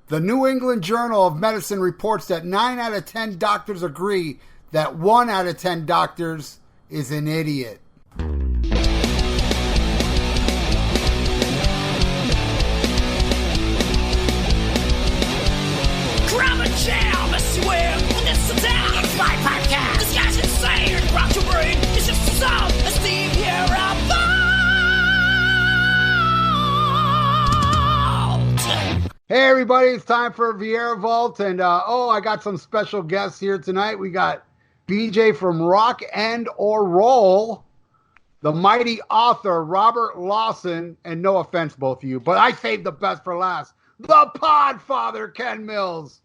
The New England Journal of Medicine reports that 9 out of 10 doctors agree that 1 out of 10 doctors is an idiot. Grab a jam, a swim, this is down. It's my podcast. This guy's insane. Rock your brain. It's just a sound. A Steve here about. Hey everybody, it's time for Vieira Vault, and I got some special guests here tonight. We got BJ from Rock and or Roll, the mighty author Robert Lawson, and no offense both of you, but I saved the best for last, the Podfather Ken Mills.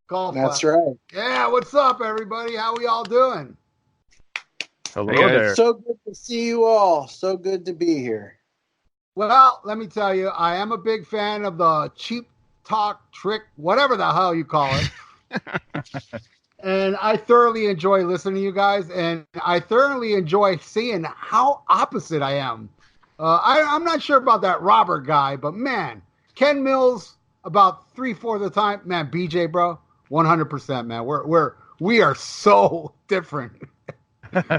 That's right. Yeah, what's up everybody? How we all doing? Hello there. So good to see you all. So good to be here. Well, let me tell you, I am a big fan of the cheap talk, trick, whatever the hell you call it. And I thoroughly enjoy listening to you guys, and I thoroughly enjoy seeing how opposite I am. I'm not sure about that Robert guy, but man, Ken Mills about 3/4 of the time, man, BJ, bro, 100%, man. We are so different.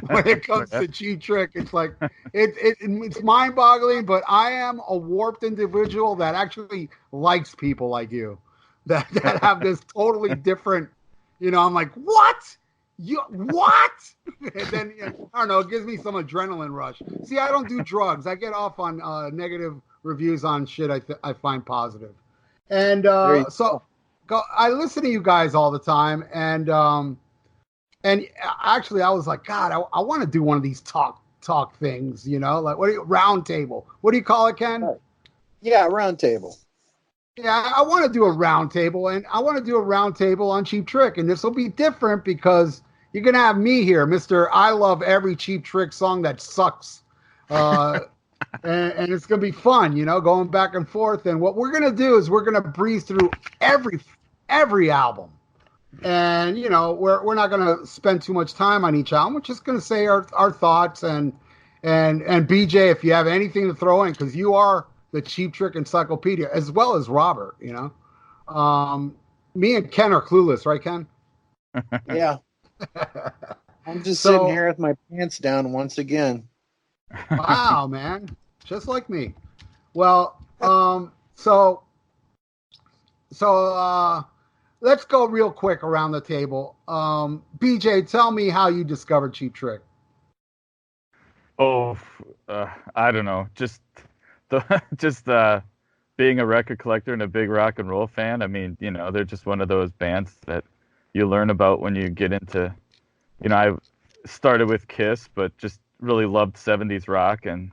When it comes to Cheap Trick, it's like it's mind-boggling, but I am a warped individual that actually likes people like you that have this totally different, I'm like, what? What? And then, I don't know, it gives me some adrenaline rush. See, I don't do drugs. I get off on negative reviews on shit I find positive. And so I listen to you guys all the time, and actually, I was like, God, I want to do one of these talk things, like round table. What do you call it, Ken? Yeah, round table. Yeah, I want to do a round table, and I want to do a round table on Cheap Trick, and this will be different because you're gonna have me here, Mr. I love every Cheap Trick song that sucks, and it's gonna be fun, going back and forth. And what we're gonna do is we're gonna breeze through every album. And, we're not going to spend too much time on each album. We're just going to say our thoughts. And BJ, if you have anything to throw in, because you are the Cheap Trick encyclopedia, as well as Robert, me and Ken are clueless, right, Ken? Yeah. I'm just sitting here with my pants down once again. Wow, man. Just like me. Well, let's go real quick around the table. BJ, tell me how you discovered Cheap Trick. I don't know. Just being a record collector and a big rock and roll fan. I mean, they're just one of those bands that you learn about when you get into, I started with Kiss, but just really loved 70s rock and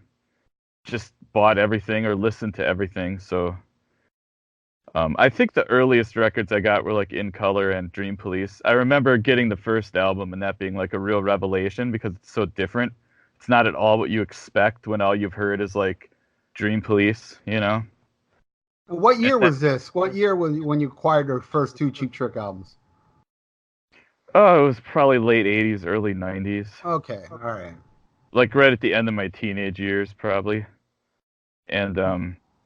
just bought everything or listened to everything. So I think the earliest records I got were like In Color and Dream Police. I remember getting the first album and that being like a real revelation because it's so different. It's not at all what you expect when all you've heard is like Dream Police, What year was this? What year when you acquired your first 2 Cheap Trick albums? Oh, it was probably late 80s, early 90s. Okay, all right. Like right at the end of my teenage years, probably. And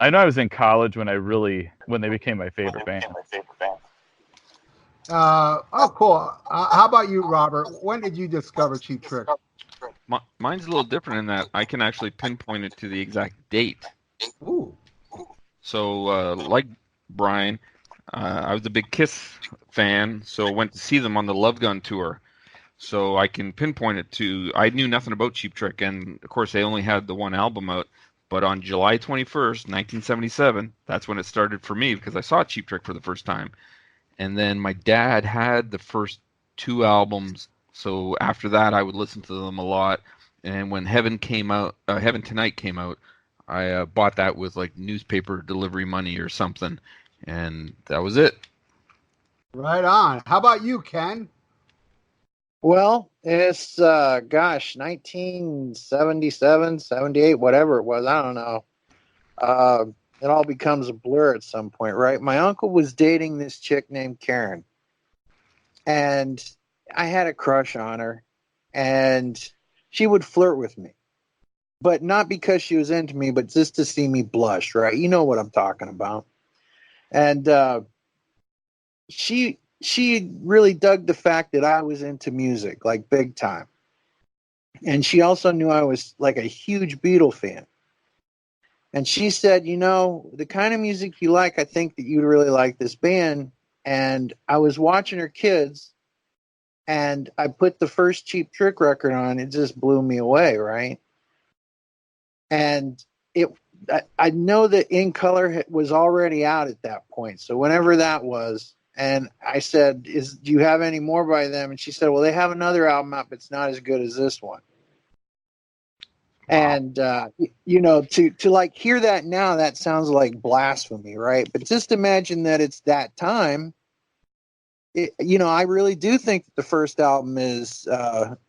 I know I was in college when they became my favorite band. Cool. How about you, Robert? When did you discover Cheap Trick? Mine's a little different in that I can actually pinpoint it to the exact date. Ooh. So, like Brian, I was a big Kiss fan, so went to see them on the Love Gun tour. So I can pinpoint it to, I knew nothing about Cheap Trick, and of course they only had the one album out. But on July 21st, 1977, that's when it started for me because I saw Cheap Trick for the first time. And then my dad had the first 2 albums, so after that I would listen to them a lot. And when Heaven Tonight came out, I bought that with like newspaper delivery money or something, and that was it. Right on. How about you, Ken? Well, it's, 1977, 78, whatever it was. I don't know. It all becomes a blur at some point, right? My uncle was dating this chick named Karen. And I had a crush on her. And she would flirt with me. But not because she was into me, but just to see me blush, right? You know what I'm talking about. And she really dug the fact that I was into music, like big time. And she also knew I was like a huge Beatle fan. And she said, you know, the kind of music you like, I think that you'd really like this band. And I was watching her kids, and I put the first Cheap Trick record on. It just blew me away, right? And I know that In Color was already out at that point. So whenever that was, and I said, do you have any more by them? And she said, well, they have another album out, but it's not as good as this one. Wow. And you know, to like hear that now, that sounds like blasphemy, right? But just imagine that it's that time. You know, I really do think that the first album is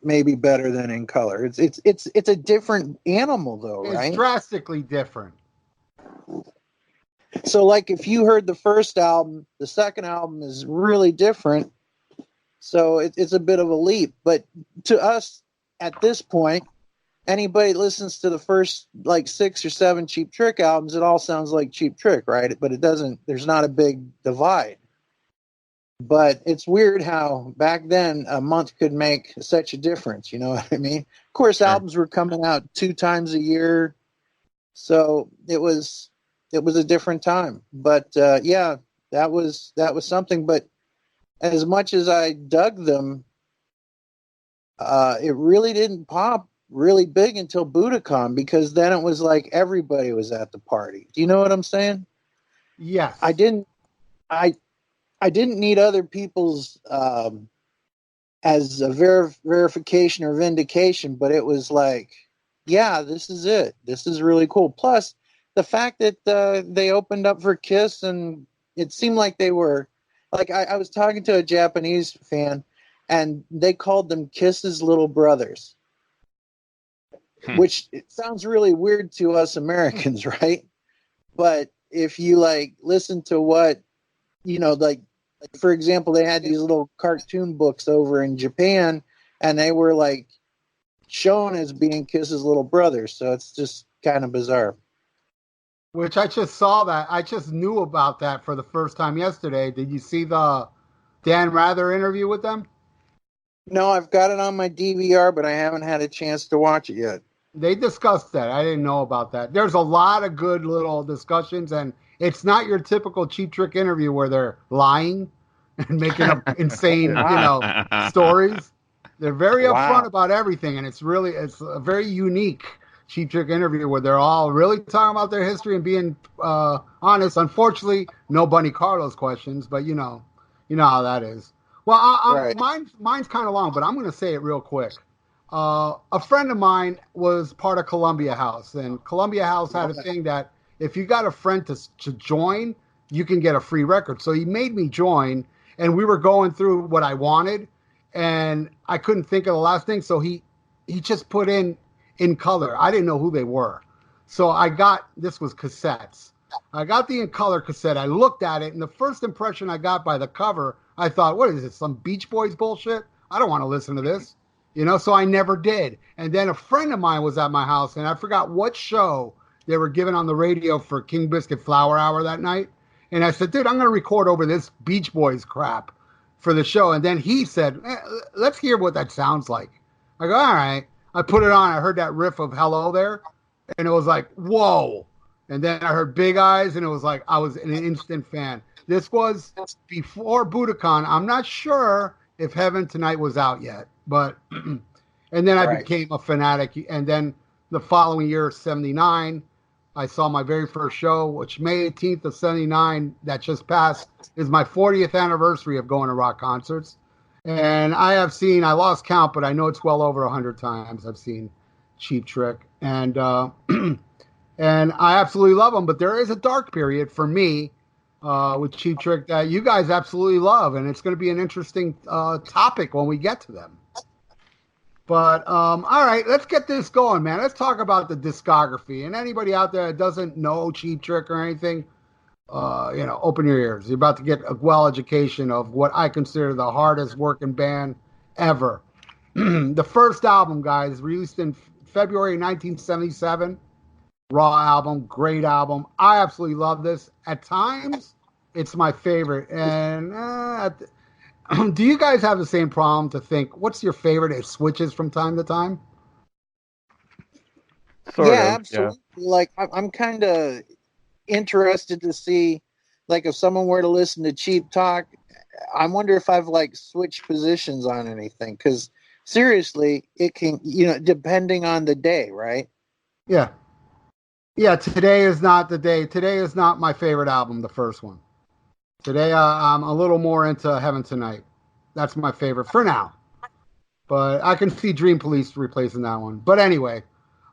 maybe better than In Color. It's a different animal, though, right? It's drastically different. So, like, if you heard the first album, the second album is really different. So it's a bit of a leap. But to us, at this point, anybody listens to the first like 6 or 7 Cheap Trick albums, it all sounds like Cheap Trick, right? But it doesn't. There's not a big divide. But it's weird how back then a month could make such a difference. You know what I mean? Of course, sure. Albums were coming out 2 times a year, so it was a different time. But yeah, that was something. But as much as I dug them, it really didn't pop really big until Budokan, because then it was like everybody was at the party. Do you know what I'm saying? Yes. I didn't need other people's as a verification or vindication, but it was like, yeah, this is it. This is really cool. Plus, the fact that they opened up for Kiss, and it seemed like they were, like, I was talking to a Japanese fan, and they called them Kiss's little brothers, which it sounds really weird to us Americans, right? But if you, like, listen to what, you know, like, for example, they had these little cartoon books over in Japan, and they were like shown as being Kiss's little brothers. So it's just kind of bizarre. Which I just saw that. I just knew about that for the first time yesterday. Did you see the Dan Rather interview with them? No, I've got it on my DVR, but I haven't had a chance to watch it yet. They discussed that. I didn't know about that. There's a lot of good little discussions, and it's not your typical Cheap Trick interview where they're lying and making up insane, stories. They're very upfront about everything, and it's a very unique Cheap Trick interview where they're all really talking about their history and being honest. Unfortunately, no Bunny Carlos questions, but you know how that is. Well, right. Mine's kind of long, but I'm going to say it real quick. A friend of mine was part of Columbia House, and Columbia House had a thing that if you got a friend to join, you can get a free record. So he made me join, and we were going through what I wanted, and I couldn't think of the last thing, so he just put in Color. I didn't know who they were. So this was cassettes. I got the In Color cassette. I looked at it, and the first impression I got by the cover, I thought, what is this, some Beach Boys bullshit? I don't want to listen to this. So I never did. And then a friend of mine was at my house, and I forgot what show they were giving on the radio for King Biscuit Flower Hour that night. And I said, dude, I'm going to record over this Beach Boys crap for the show. And then he said, let's hear what that sounds like. I go, all right. I put it on. I heard that riff of Hello There, and it was like, whoa. And then I heard Big Eyes, and it was like I was an instant fan. This was before Budokan. I'm not sure if Heaven Tonight was out yet. But, and then I became a fanatic. And then the following year, 79, I saw my very first show, which May 18th of 79, that just passed, is my 40th anniversary of going to rock concerts. And I lost count, but I know it's well over 100 times I've seen Cheap Trick. And, and I absolutely love them. But there is a dark period for me with Cheap Trick that you guys absolutely love. And it's going to be an interesting topic when we get to them. But, all right, let's get this going, man. Let's talk about the discography. And anybody out there that doesn't know Cheap Trick or anything, open your ears. You're about to get a education of what I consider the hardest working band ever. The first album, guys, released in February 1977. Raw album, great album. I absolutely love this. At times, It's my favorite. And do you guys have the same problem to think what's your favorite? It switches from time to time. Sort Yeah, of, yeah. absolutely. Like I'm kind of interested to see, like, if someone were to listen to Cheap Talk, I wonder if I've like switched positions on anything. Because seriously, it can, depending on the day, right? Yeah. Yeah, today is not the day. Today is not my favorite album, the first one. Today, I'm a little more into Heaven Tonight. That's my favorite for now. But I can see Dream Police replacing that one. But anyway,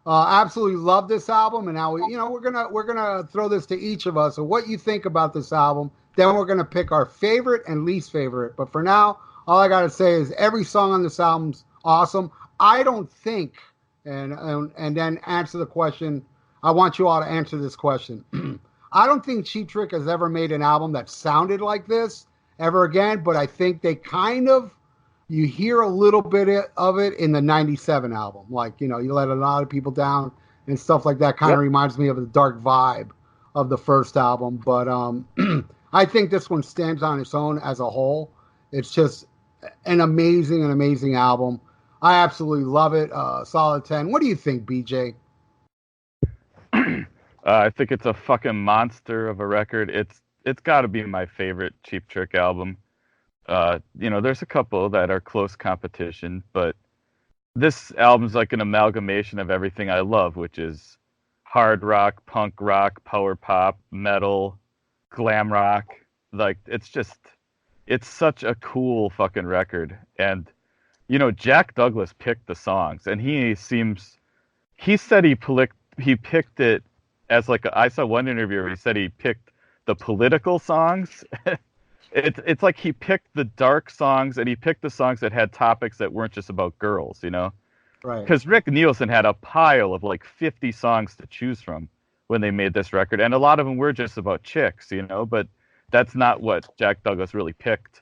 absolutely love this album, and now we're gonna throw this to each of us. So what you think about this album? Then we're gonna pick our favorite and least favorite. But for now, all I gotta say is every song on this album's awesome. I don't think, and then answer the question. I want you all to answer this question. I don't think Cheap Trick has ever made an album that sounded like this ever again. But I think they kind of you hear a little bit of it in the 97 album. Like, you let a lot of people down and stuff like that. Kind of Yep. reminds me of the dark vibe of the first album. But I think this one stands on its own as a whole. It's just an amazing album. I absolutely love it. Solid 10. What do you think, BJ? I think it's a fucking monster of a record. It's got to be my favorite Cheap Trick album. There's a couple that are close competition, but this album's like an amalgamation of everything I love, which is hard rock, punk rock, power pop, metal, glam rock. Like it's such a cool fucking record. And Jack Douglas picked the songs, and he said he picked it as like I saw one interview where he said he picked the political songs. It's like he picked the dark songs, and he picked the songs that had topics that weren't just about girls, Right. Because Rick Nielsen had a pile of like 50 songs to choose from when they made this record, and a lot of them were just about chicks, But that's not what Jack Douglas really picked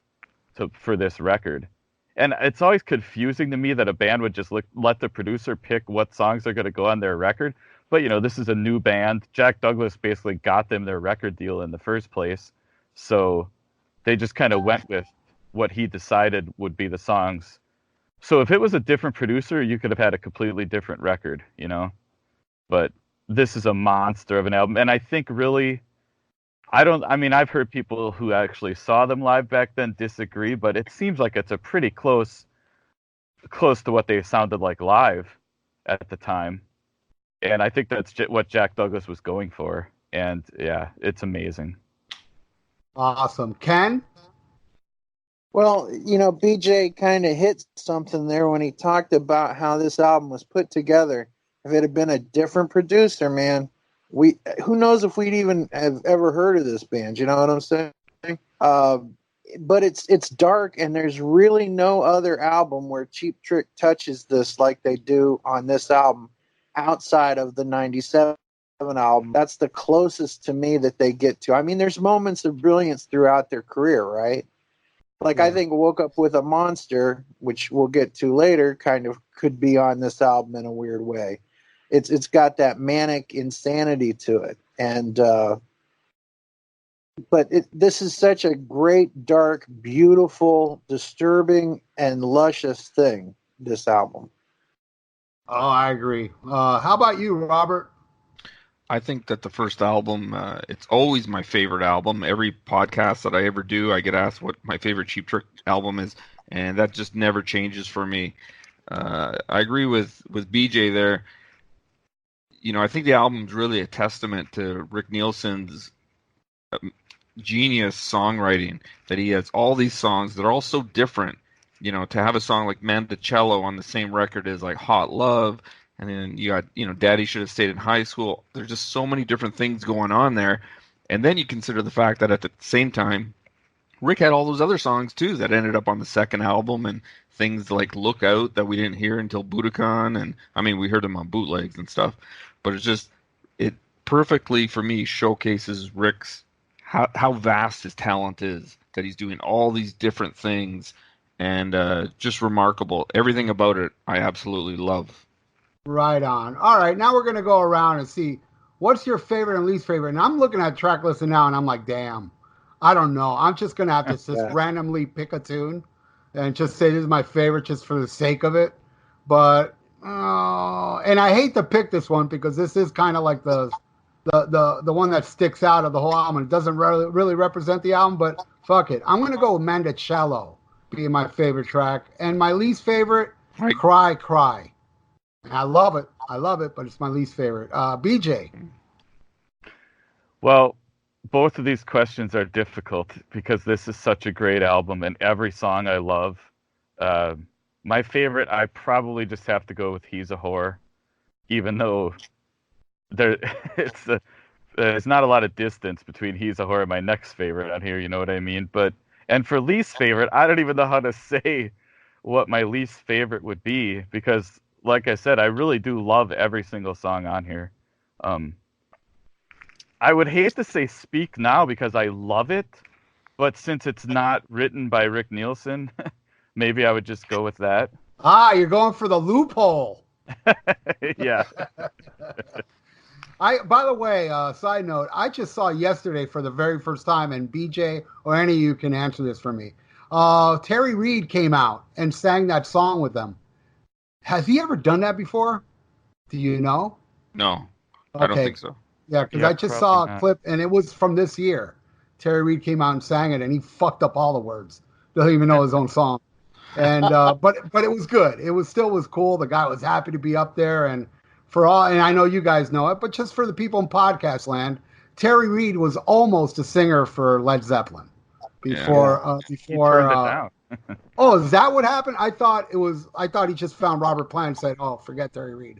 for this record. And it's always confusing to me that a band would just let the producer pick what songs are going to go on their record. But this is a new band. Jack Douglas basically got them their record deal in the first place, so they just kind of went with what he decided would be the songs. So if it was a different producer, you could have had a completely different record, But this is a monster of an album. And I think really, I've heard people who actually saw them live back then disagree, but it seems like it's a pretty close to what they sounded like live at the time. And I think that's what Jack Douglas was going for. And yeah, it's amazing. Awesome. Ken? Well, BJ kind of hit something there when he talked about how this album was put together. If it had been a different producer, man, who knows if we'd even have ever heard of this band? You know what I'm saying? But it's dark, and there's really no other album where Cheap Trick touches this like they do on this album outside of the 97 album. That's the closest to me that they get to. I mean, there's moments of brilliance throughout their career, right? Like, yeah. I think Woke Up With a Monster, which we'll get to later, kind of could be on this album in a weird way. It's got that manic insanity to it. And but this is such a great, dark, beautiful, disturbing, and luscious thing, this album. Oh, I agree. How about you, Robert? I think that the first album, it's always my favorite album. Every podcast that I ever do, I get asked what my favorite Cheap Trick album is, and that just never changes for me. I agree with BJ there. I think the album's really a testament to Rick Nielsen's genius songwriting, that he has all these songs that are all so different. To have a song like Mandocello on the same record as like Hot Love, and then you got, Daddy Should Have Stayed in High School. There's just so many different things going on there. And then you consider the fact that at the same time, Rick had all those other songs too that ended up on the second album, and things like Look Out that we didn't hear until Budokan. And I mean, we heard them on bootlegs and stuff, but it perfectly for me showcases Rick's, how vast his talent is, that he's doing all these different things, and just remarkable. Everything about it, I absolutely love. Right on. All right, now we're going to go around and see what's your favorite and least favorite. And I'm looking at track listing now, and I'm like, damn. I don't know. I'm just gonna have to just Yeah. randomly pick a tune and just say this is my favorite just for the sake of it. But and I hate to pick this one because this is kind of like the one that sticks out of the whole album. It doesn't really represent the album, but fuck it. I'm gonna go with Mandocello being my favorite track, and my least favorite, Right. Cry Cry. I love it. I love it, but it's my least favorite. BJ. Well, both of these questions are difficult because this is such a great album and every song I love. Uh, my favorite, I probably just have to go with "He's a Whore," even though there there's not a lot of distance between "He's a Whore" and my next favorite on here. You know what I mean? But and for least favorite, I don't even know how to say what my least favorite would be because, like I said, I really do love every single song on here. Um, I would hate to say "Speak Now" because I love it, but since it's not written by Rick Nielsen, maybe I would just go with that. You're going for the loophole. Yeah. By the way, side note, I just saw yesterday for the very first time, and BJ or any of you can answer this for me. Terry Reid came out and sang that song with them. Has he ever done that before? Do you know? No, I don't think so. Yeah, because Yeah, I just saw a probably not. clip, and it was from this year. Terry Reid came out and sang it, and he fucked up all the words. Doesn't even know his own song. And but it was good. It was cool. The guy was happy to be up there, and for all, and I know you guys know it, but just for the people in podcast land, Terry Reid was almost a singer for Led Zeppelin before He turned it down. Oh, is that what happened? I thought he just found Robert Plant and said, "Oh, forget Terry Reid."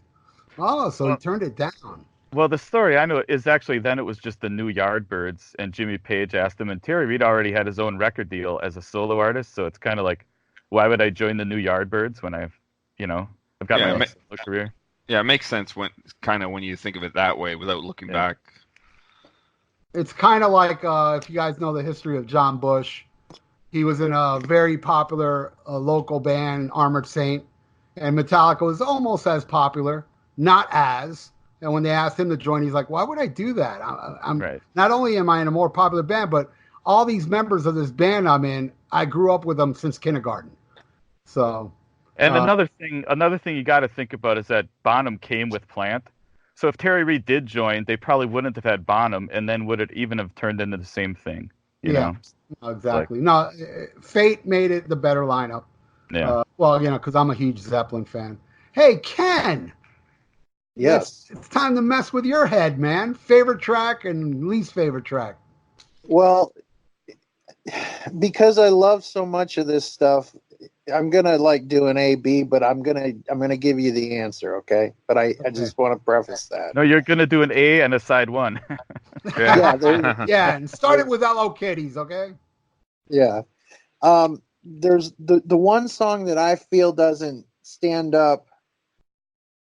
Oh, so he Well, turned it down. well, the story I know is actually then it was just the New Yardbirds, and Jimmy Page asked him, and Terry Reid already had his own record deal as a solo artist, so it's kind of like, why would I join the New Yardbirds when I've got Yeah, my own ma- solo career? Yeah, it makes sense when you think of it that way without looking Yeah. back. It's kind of like if you guys know the history of John Bush. He was in a very popular local band, Armored Saint, and Metallica was almost as popular, not as. And when they asked him to join, he's like, "Why would I do that? I'm Right. not only am I in a more popular band, but all these members of this band I'm in, I grew up with them since kindergarten." So, And uh, another thing you got to think about is that Bonham came with Plant. So if Terry Reid did join, they probably wouldn't have had Bonham, and then would it even have turned into the same thing? You yeah, know? exactly. No, Fate made it the better lineup. Yeah. Well, because I'm a huge Zeppelin fan. Hey, Ken. Yes. It's time to mess with your head, man. Favorite track and least favorite track. Well, because I love so much of this stuff, I'm gonna do an A B, but I'm gonna give you the answer, okay? But I just want to preface that. No, you're gonna do an A and a side one. Yeah, there, Yeah, and start it with Hello Kitties, okay? yeah. There's the one song that I feel doesn't stand up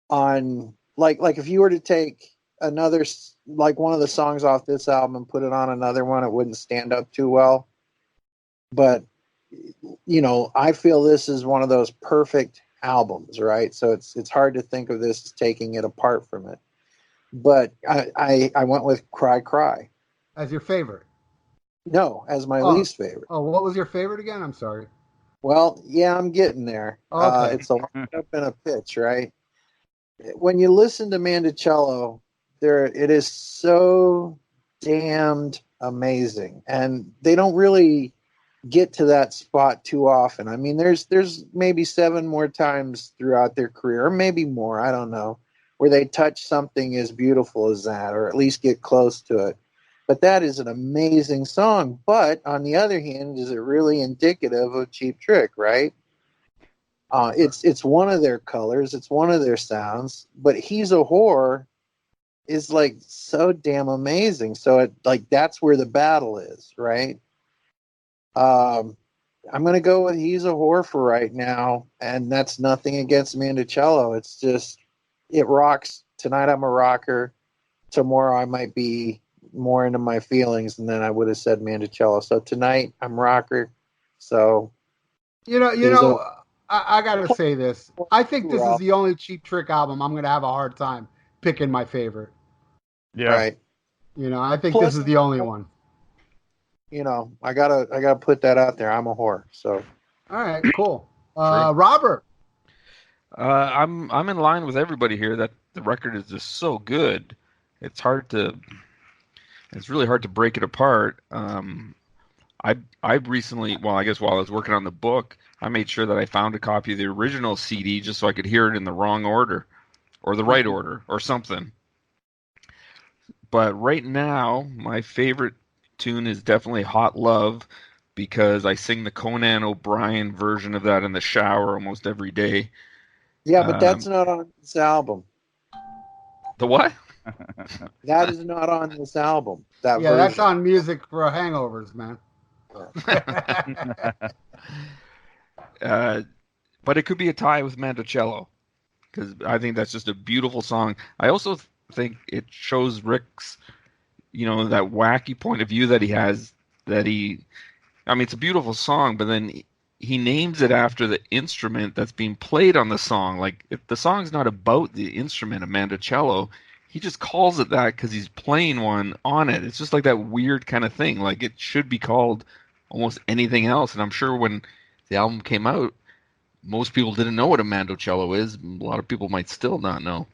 on like if you were to take another one of the songs off this album and put it on another one, it wouldn't stand up too well. But I feel this is one of those perfect albums, right? So it's hard to think of this as taking it apart from it. But I went with Cry Cry. As your favorite. No, as my Oh. least favorite. Oh, what was your favorite again? I'm sorry. Well, yeah, I'm getting there. Okay. It's a line up and a pitch, right? When you listen to Mandocello, it is so damned amazing, and they don't really get to that spot too often. I mean, there's maybe 7 more times throughout their career, or maybe more, I don't know, where they touch something as beautiful as that, or at least get close to it. But that is an amazing song. But on the other hand, is it really indicative of Cheap Trick, right? It's one of their colors, it's one of their sounds, but He's a Whore is so damn amazing. So that's where the battle is, right? I'm gonna go with He's a Whore for right now, and that's nothing against Mandocello. It's just it rocks. Tonight I'm a rocker. Tomorrow I might be more into my feelings, and then I would have said Mandocello. So tonight I'm rocker. So I gotta say this. I think this is the only Cheap Trick album I'm gonna have a hard time picking my favorite. Yeah. right. I think Plus- this is the only one. I gotta put that out there. I'm a whore. So All right, cool. True. Robert. I'm in line with everybody here that the record is just so good. It's really hard to break it apart. I recently, well, I guess while I was working on the book, I made sure that I found a copy of the original CD just so I could hear it in the wrong order or the right order or something. But right now, my favorite tune is definitely Hot Love because I sing the Conan O'Brien version of that in the shower almost every day. yeah, but that's not on this album. The what? That is not on this album. That Yeah, that's version. on music for hangovers, man. But it could be a tie with Mandocello because I think that's just a beautiful song. I also think it shows Rick's, that wacky point of view that he has. I mean, it's a beautiful song, but then he names it after the instrument that's being played on the song. Like, if the song's not about the instrument of Mandocello, he just calls it that because he's playing one on it. It's just like that weird kind of thing. Like, it should be called almost anything else. And I'm sure when the album came out, most people didn't know what a Mandocello is. A lot of people might still not know.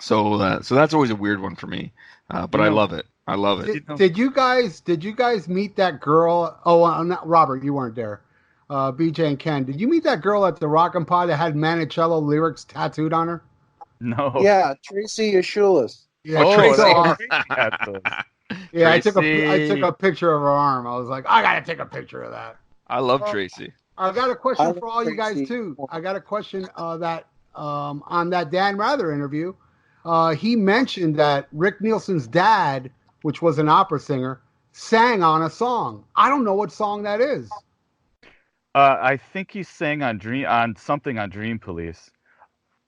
So that's always a weird one for me. But I love it. I love it. Did you guys meet that girl? Oh, not Robert, you weren't there. BJ and Ken, did you meet that girl at the Rockin' Pod that had Mandocello lyrics tattooed on her? No. Yeah, Tracy Ashulis. Yeah, Tracy. Yeah, I took Tracy. a picture of her arm. I was like, I gotta take a picture of that. I love Tracy. I got a question I for all you guys Tracy. too. I got a question that on that Dan Rather interview, he mentioned that Rick Nielsen's dad, which was an opera singer, sang on a song. I don't know what song that is. I think he sang on something on Dream Police.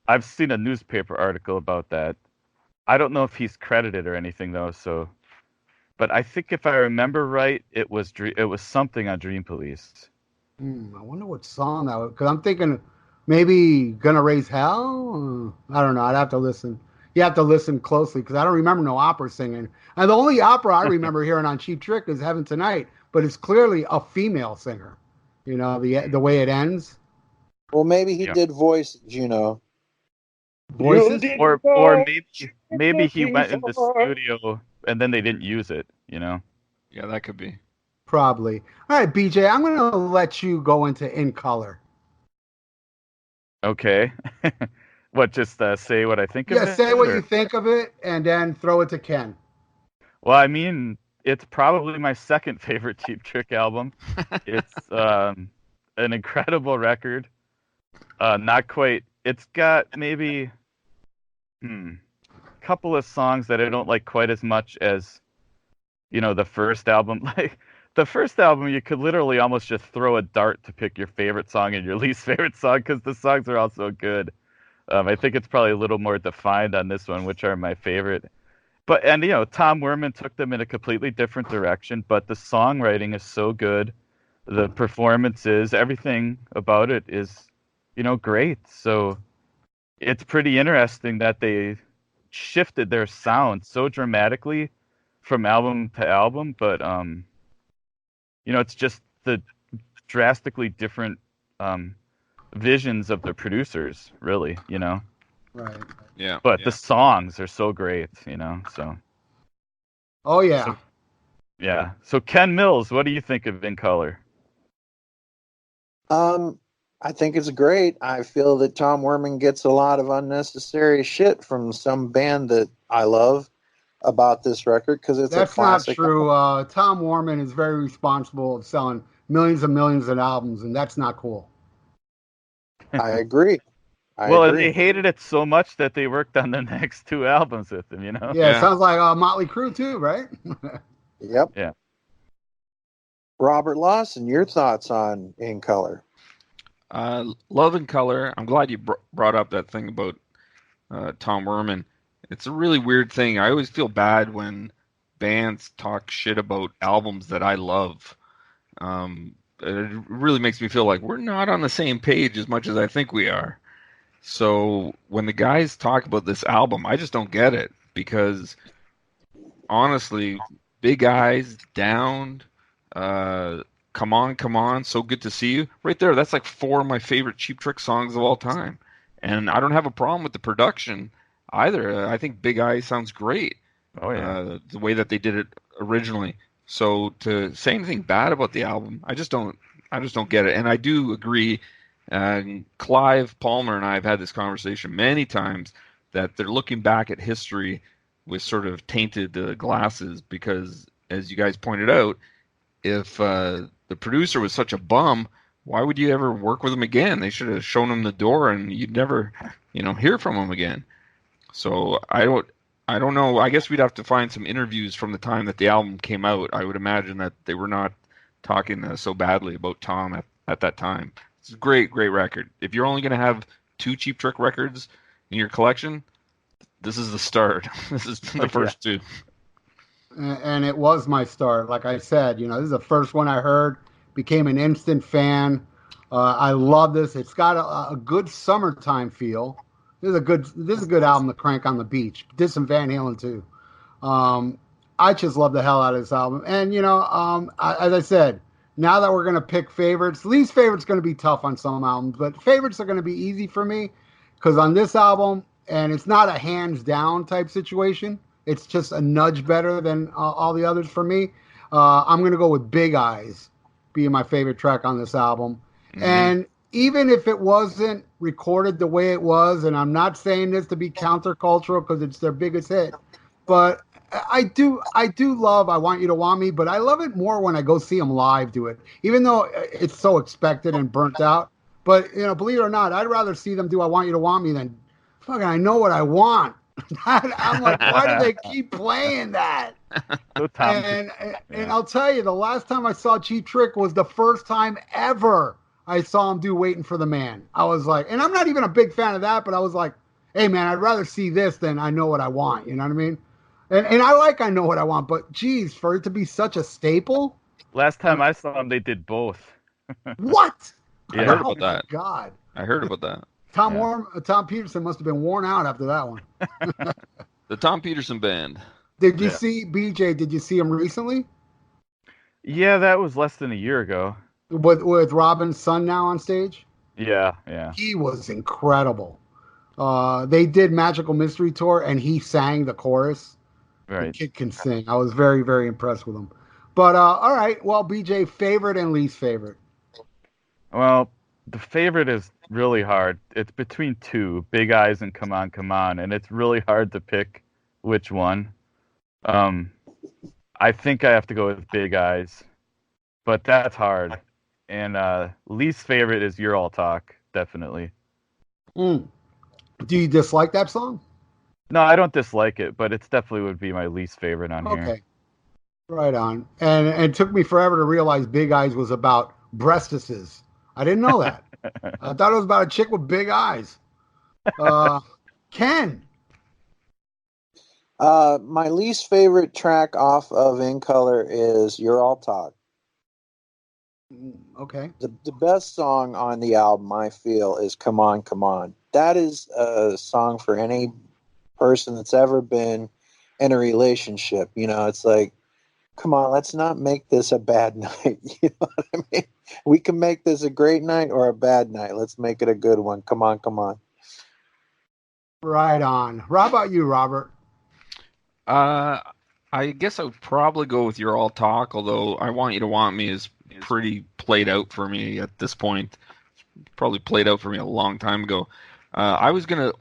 I've seen a newspaper article about that. I don't know if he's credited or anything though. So, but I think if I remember right, it was something on Dream Police. I wonder what song that was, because I'm thinking maybe Gonna Raise Hell. I don't know. I'd have to listen. You have to listen closely because I don't remember no opera singing. And the only opera I remember hearing on Cheap Trick is Heaven Tonight, but it's clearly a female singer. The way it ends. Well, maybe he Yeah. did voices, Voices. Or maybe he went in the studio and then they didn't use it. Yeah, that could be. Probably. All right, BJ, I'm going to let you go into In Color. Okay. What? Just say what I think of it? Yeah, say what or- you think of it, and then throw it to Ken. Well, I mean, it's probably my second favorite Cheap Trick album. It's an incredible record. Not quite. It's got maybe a couple of songs that I don't like quite as much as, the first album. Like the first album, you could literally almost just throw a dart to pick your favorite song and your least favorite song because the songs are all so good. I think it's probably a little more defined on this one, which are my favorite. But Tom Werman took them in a completely different direction, but the songwriting is so good. The performances, everything about it is, great. So it's pretty interesting that they shifted their sound so dramatically from album to album, but it's just the drastically different visions of the producers, really, Right. Yeah. But the songs are so great, so. Oh, yeah. So, yeah. So Ken Mills, what do you think of In Color? I think it's great. I feel that Tom Werman gets a lot of unnecessary shit from some band that I love about this record because it's That's a classic. not true. Tom Werman is very responsible of selling millions and millions of albums, and that's not cool. I agree. I Well, agree. they hated it so much that they worked on the next two albums with him, Yeah, Yeah. It sounds like Motley Crue too, right? Yep. Yeah. Robert Lawson, your thoughts on In Color? Love and Color. I'm glad you brought up that thing about Tom Werman. It's a really weird thing. I always feel bad when bands talk shit about albums that I love. It really makes me feel like we're not on the same page as much as I think we are. So when the guys talk about this album, I just don't get it because honestly, Big Eyes, Downed, Come on, so good to see you. Right there, that's like 4 of my favorite Cheap Trick songs of all time. And I don't have a problem with the production either. I think Big Eye sounds great. Oh yeah. The way that they did it originally. So to say anything bad about the album, I just don't get it. And I do agree. Clive Palmer and I have had this conversation many times that they're looking back at history with sort of tainted glasses because, as you guys pointed out, if the producer was such a bum, why would you ever work with him again? They should have shown him the door, and you'd never, hear from him again. So I don't know. I guess we'd have to find some interviews from the time that the album came out. I would imagine that they were not talking so badly about Tom at that time. It's a great record. If you're only going to have 2 Cheap Trick records in your collection, this is the start. This is the first 2. And it was my start. Like I said, this is the first one I heard, became an instant fan. I love this. It's got a good summertime feel. This is a good album to crank on the beach. Did some Van Halen too. I just love the hell out of this album. And as I said, now that we're gonna pick favorites, least favorites going to be tough on some albums, but favorites are going to be easy for me because on this album, and it's not a hands down type situation. It's just a nudge better than all the others for me. I'm going to go with Big Eyes being my favorite track on this album. Mm-hmm. And even if it wasn't recorded the way it was, and I'm not saying this to be countercultural because it's their biggest hit, but I do love I Want You to Want Me, but I love it more when I go see them live do it, even though it's so expected and burnt out. But, believe it or not, I'd rather see them do I Want You to Want Me than fucking I Know What I Want. I'm like, why do they keep playing that? And I'll tell you, the last time I saw Cheap Trick was the first time ever I saw him do Waiting for the Man. I was like, and I'm not even a big fan of that, but I was like, hey man, I'd rather see this than I Know What I Want. You know what I mean? And I like I Know What I Want, but geez, for it to be such a staple. Last time I saw him, they did both. What? I heard about that. God, I heard about that. Tom Peterson must have been worn out after that one. The Tom Peterson Band. Did you see BJ? Did you see him recently? Yeah, that was less than a year ago. With Robin's son now on stage? Yeah. He was incredible. They did Magical Mystery Tour, and he sang the chorus. Right. The kid can sing. I was very, very impressed with him. But, all right. Well, BJ, favorite and least favorite? Well, the favorite is really hard. It's between 2, Big Eyes and Come On, and it's really hard to pick which one. I think I have to go with Big Eyes, but that's hard. And least favorite is You're All Talk, definitely. Do you dislike that song? No, I don't dislike it, but it's definitely would be my least favorite on here. Okay, right on. And it took me forever to realize Big Eyes was about breastises. I didn't know that. I thought it was about a chick with big eyes. Ken. My least favorite track off of In Color is You're All Talk. Okay. The best song on the album, I feel, is Come On. That is a song for any person that's ever been in a relationship. It's like, come on, let's not make this a bad night. You know what I mean? We can make this a great night or a bad night. Let's make it a good one. Come on. Right on. How about you, Robert? I guess I would probably go with You're All Talk, although I Want You to Want Me is pretty played out for me at this point. Probably played out for me a long time ago. I was gonna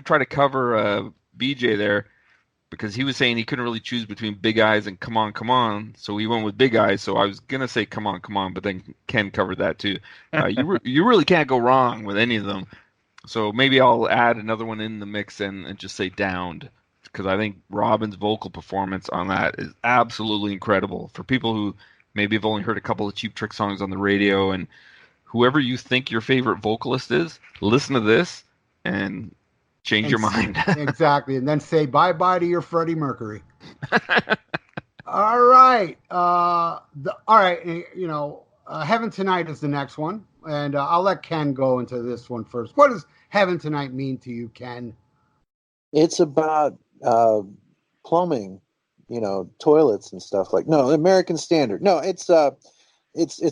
try to cover BJ there because he was saying he couldn't really choose between Big Eyes and Come On, so he went with Big Eyes. So I was gonna say Come On, but then Ken covered that too. You really can't go wrong with any of them. So maybe I'll add another one in the mix and just say Downed, because I think Robin's vocal performance on that is absolutely incredible. For people who maybe have only heard a couple of Cheap Trick songs on the radio, and whoever you think your favorite vocalist is, listen to this and change your mind. Exactly. And then say bye-bye to your Freddie Mercury. All right. Heaven Tonight is the next one. And I'll let Ken go into this one first. What does Heaven Tonight mean to you, Ken? It's about plumbing, toilets and stuff like. No, American Standard. No, it's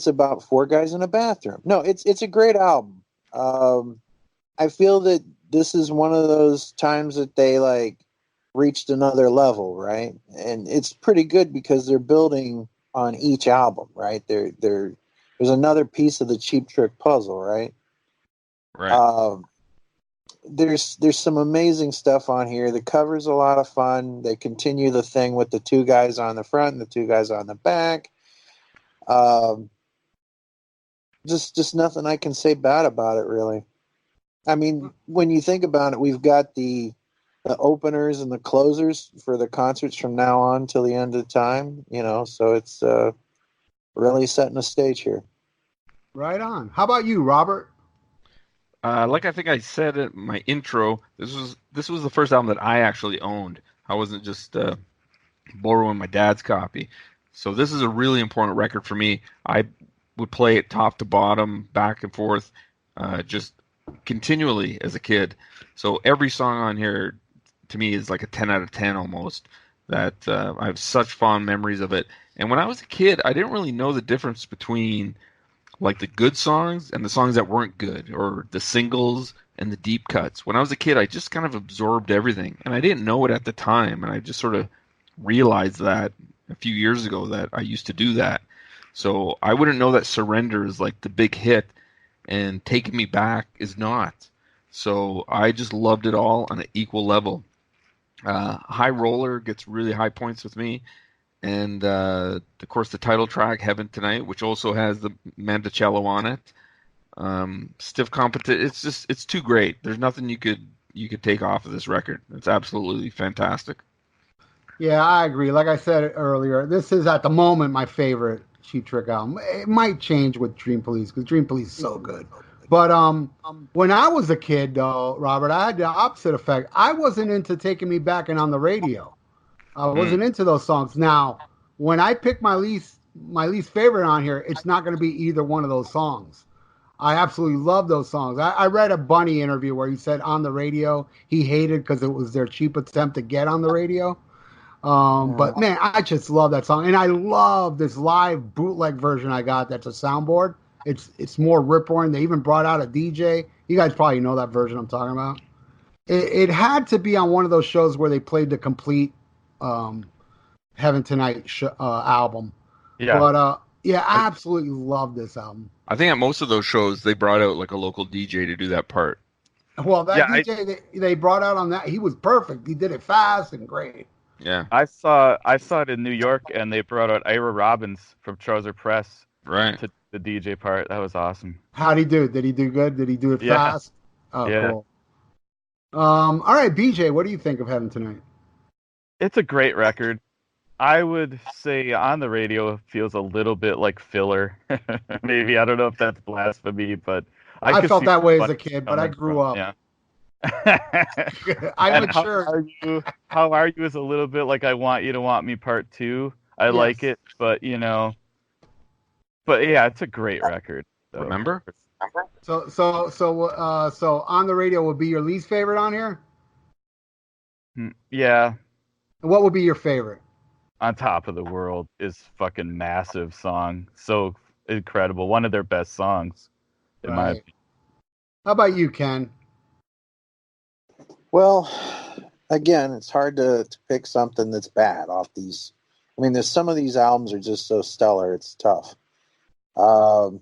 about four guys in a bathroom. No, it's a great album. I feel that this is one of those times that they like reached another level, right? And it's pretty good because they're building on each album, right? There's another piece of the Cheap Trick puzzle, right? Right. There's some amazing stuff on here. The cover's a lot of fun. They continue the thing with the two guys on the front and the two guys on the back. Just nothing I can say bad about it, really. I mean, when you think about it, we've got the openers and the closers for the concerts from now on till the end of time, so it's really setting a stage here. Right on. How about you, Robert? Like I think I said in my intro, this was the first album that I actually owned. I wasn't just borrowing my dad's copy. So this is a really important record for me. I would play it top to bottom, back and forth, just continually as a kid. So every song on here to me is like a 10 out of 10 almost. That I have such fond memories of it. And when I was a kid, I didn't really know the difference between like the good songs and the songs that weren't good, or the singles and the deep cuts. When I was a kid, I just kind of absorbed everything, and I didn't know it at the time, and I just sort of realized that a few years ago that I used to do that. So I wouldn't know that Surrender is like the big hit, and Taking Me Back is not. So I just loved it all on an equal level. High Roller gets really high points with me. And, of course, the title track, Heaven Tonight, which also has the Mandocello on it. Stiff Competition, it's too great. There's nothing you could take off of this record. It's absolutely fantastic. Yeah, I agree. Like I said earlier, this is at the moment my favorite Cheap Trick album. It might change with Dream Police because Dream Police is so good. But when I was a kid, though, Robert, I had the opposite effect. I wasn't into Taking Me Back and On the Radio. I wasn't into those songs. Now, when I pick my least favorite on here, it's not going to be either one of those songs. I absolutely love those songs. I read a Bunny interview where he said On the Radio he hated because it was their cheap attempt to get on the radio. But man, I just love that song, and I love this live bootleg version I got. That's a soundboard. It's more rip-roaring. They even brought out a DJ. You guys probably know that version I'm talking about. It had to be on one of those shows where they played the complete Heaven Tonight album. Yeah. But I absolutely love this album. I think at most of those shows they brought out like a local DJ to do that part. Well, that DJ they brought out on that, he was perfect. He did it fast and great. Yeah. I saw it in New York, and they brought out Ira Robbins from Trouser Press to the DJ part. That was awesome. How'd he do? Did he do good? Did he do it fast? Oh, yeah. Cool. All right, BJ, what do you think of Heaven Tonight? It's a great record. I would say On the Radio feels a little bit like filler. Maybe, I don't know if that's blasphemy, but I felt that way as a kid, but I grew up. Yeah. I matured. How are you is a little bit like I Want You to Want Me Part 2. I like it, but yeah, it's a great record. So. Remember? So On the Radio would be your least favorite on here? Yeah. What would be your favorite? On Top of the World is fucking massive song. So incredible. One of their best songs, in my opinion. How about you, Ken? Well, again, it's hard to pick something that's bad off these. I mean, there's some of these albums are just so stellar, it's tough. I'm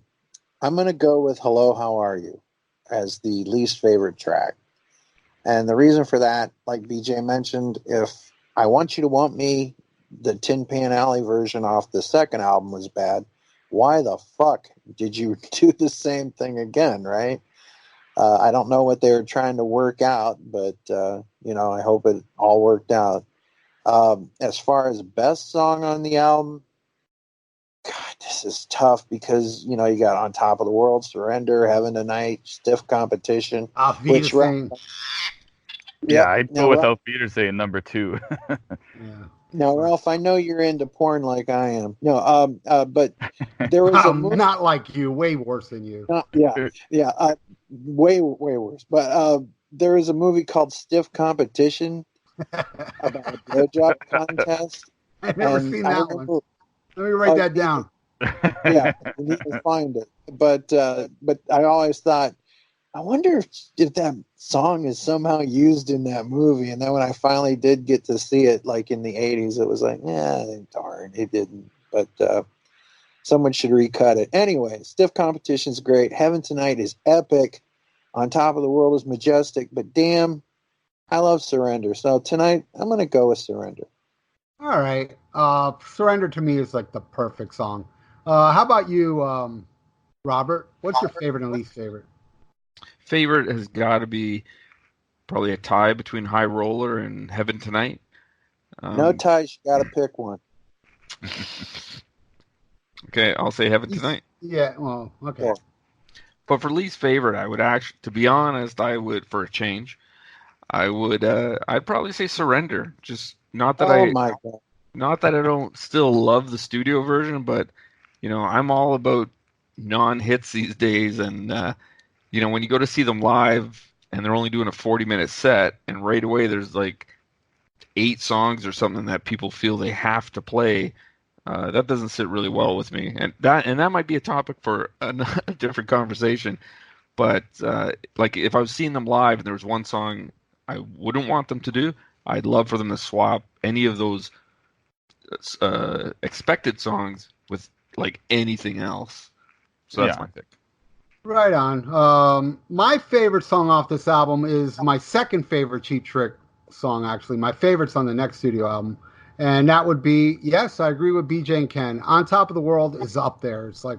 going to go with Hello, How Are You as the least favorite track. And the reason for that, like BJ mentioned, if I Want You to Want Me, the Tin Pan Alley version off the second album was bad, why the fuck did you do the same thing again, right? I don't know what they were trying to work out, but, I hope it all worked out. As far as best song on the album, God, this is tough because, you got On Top of the World, Surrender, Heaven Tonight, Stiff Competition. Yeah, I'd go with Auf Wiedersehen, number 2. Yeah. Now, Ralph, I know you're into porn like I am. No, but there was a movie, not like you, way worse than you. Way worse. But there was a movie called Stiff Competition about a blowjob contest, I've never And seen I that one. remember, Let me write that yeah, down. yeah, you need to find it. But I always thought, I wonder if that song is somehow used in that movie. And then when I finally did get to see it, like in the '80s, it was like, darn, it didn't. But someone should recut it. Anyway, Stiff Competition's great. Heaven Tonight is epic. On Top of the World is majestic. But damn, I love Surrender. So tonight, I'm going to go with Surrender. All right. Surrender to me is like the perfect song. How about you, Robert? What's your favorite and least favorite? Favorite has got to be probably a tie between High Roller and Heaven Tonight. No ties, you got to pick one. Okay, I'll say Heaven Tonight. Yeah, well, okay. Yeah. But for least favorite, I would actually, to be honest, I would, for a change, I'd probably say Surrender. Just not that My God. not that I don't still love the studio version, but I'm all about non-hits these days, and when you go to see them live and they're only doing a 40-minute set, and right away there's like 8 songs or something that people feel they have to play. That doesn't sit really well with me, and that might be a topic for a different conversation. But like if I was seeing them live and there was one song I wouldn't want them to do, I'd love for them to swap any of those expected songs with like anything else. So that's my pick. Right on. My favorite song off this album is my second favorite Cheap Trick song, actually. My favorite's on the next studio album. And that would be, yes, I agree with BJ and Ken. On Top of the World is up there. It's like,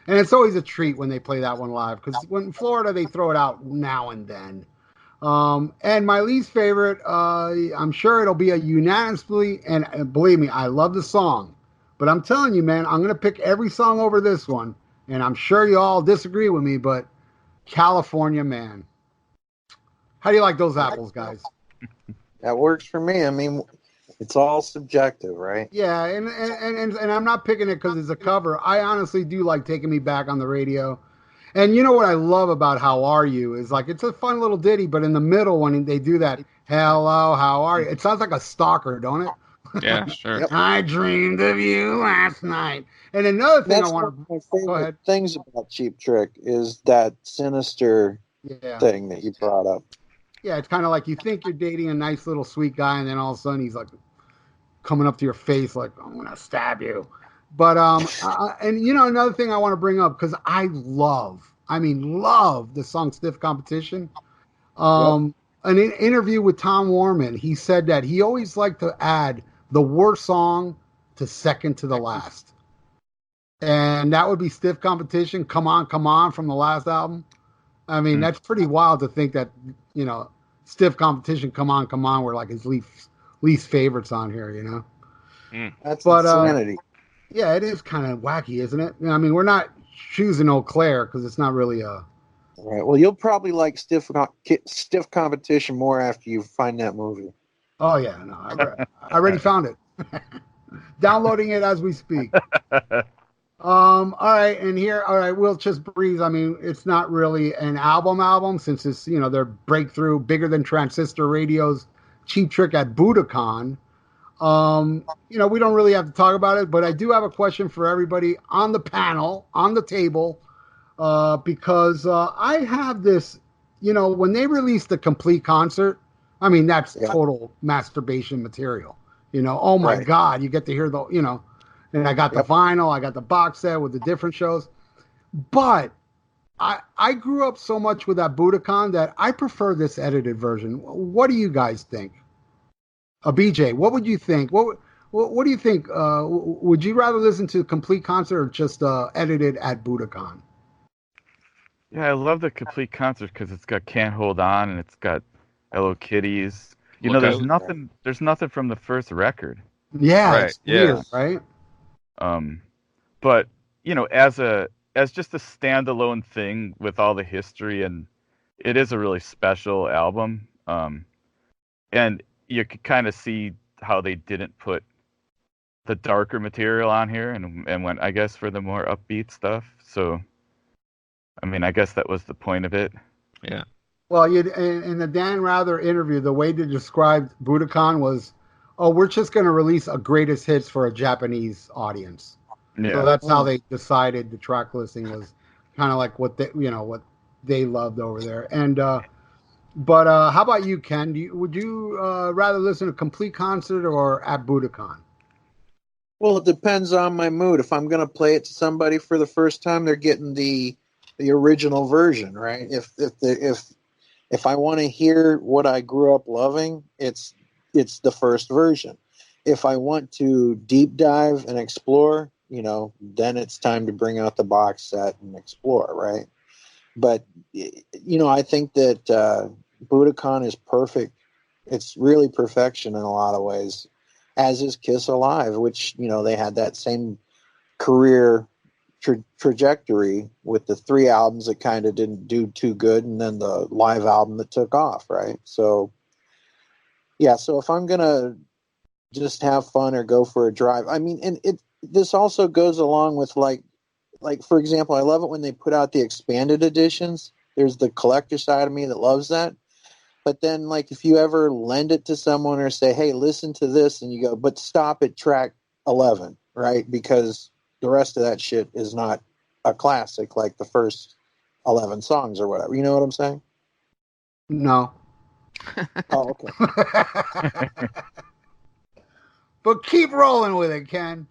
and it's always a treat when they play that one live, because when in Florida, they throw it out now and then. And my least favorite, I'm sure it'll be a unanimously, and believe me, I love the song, but I'm telling you, man, I'm going to pick every song over this one. And I'm sure you all disagree with me, but California Man. How do you like those apples, guys? That works for me. I mean, it's all subjective, right? Yeah, and I'm not picking it because it's a cover. I honestly do like Taking Me Back on the radio. And you know what I love about How Are You is like it's a fun little ditty, but in the middle when they do that, hello, how are you? It sounds like a stalker, don't it? Yeah, sure. Yep. I dreamed of you last night. And another thing That's I want to one of my go ahead. favorite things about Cheap Trick is that sinister Yeah. thing that you brought up. Yeah, it's kind of like you think you're dating a nice little sweet guy, and then all of a sudden he's like coming up to your face like, I'm going to stab you. But, and another thing I want to bring up, because I love the song Stiff Competition. An interview with Tom Warman, he said that he always liked to add the worst song to second to the last. And that would be Stiff Competition, Come On from the last album. I mean, that's pretty wild to think that, Stiff Competition, Come On were like his least favorites on here, That's insanity. Yeah, it is kind of wacky, isn't it? I mean, we're not choosing Eau Claire because it's not really a... Right. Well, you'll probably like Stiff Competition more after you find that movie. Oh, yeah, no, I already found it. Downloading it as we speak. All right, and here, all right, we'll just breeze. I mean, it's not really an album since it's, their breakthrough, bigger than Transistor Radio's Cheap Trick at Budokan. We don't really have to talk about it, but I do have a question for everybody on the panel, on the table, because I have this, when they released the complete concert, I mean, that's total masturbation material. Oh my God, you get to hear and I got the vinyl, I got the box set with the different shows. But I grew up so much with that Budokan that I prefer this edited version. What do you guys think? BJ, what would you think? What do you think? Would you rather listen to the complete concert or just edited at Budokan? Yeah, I love the complete concert because it's got Can't Hold On and it's got Hello Kitties. There's nothing from the first record. Yeah, right. It's weird, right? But as just a standalone thing with all the history, and it is a really special album. And you could kind of see how they didn't put the darker material on here and went, I guess, for the more upbeat stuff. So, I mean, I guess that was the point of it. Yeah. Well, in the Dan Rather interview, the way they described Budokan was oh, we're just going to release a greatest hits for a Japanese audience. Yeah. So that's how they decided the track listing was kind of like what they loved over there. And but how about you, Ken? Would you rather listen to complete concert or at Budokan? Well, it depends on my mood. If I'm going to play it to somebody for the first time, they're getting the original version, right? If I want to hear what I grew up loving, it's the first version. If I want to deep dive and explore, then it's time to bring out the box set and explore, right? But I think that Budokan is perfect. It's really perfection in a lot of ways, as is Kiss Alive, which they had that same career trajectory with the 3 albums that kind of didn't do too good, and then the live album that took off, right? So yeah, so if I'm gonna just have fun or go for a drive, I mean, and this also goes along with like for example, I love it when they put out the expanded editions. There's the collector side of me that loves that. But then, like, if you ever lend it to someone or say, hey, listen to this, and you go, but stop at track 11, right? Because the rest of that shit is not a classic like the first 11 songs or whatever. You know what I'm saying? No. Oh, okay. But keep rolling with it, Ken.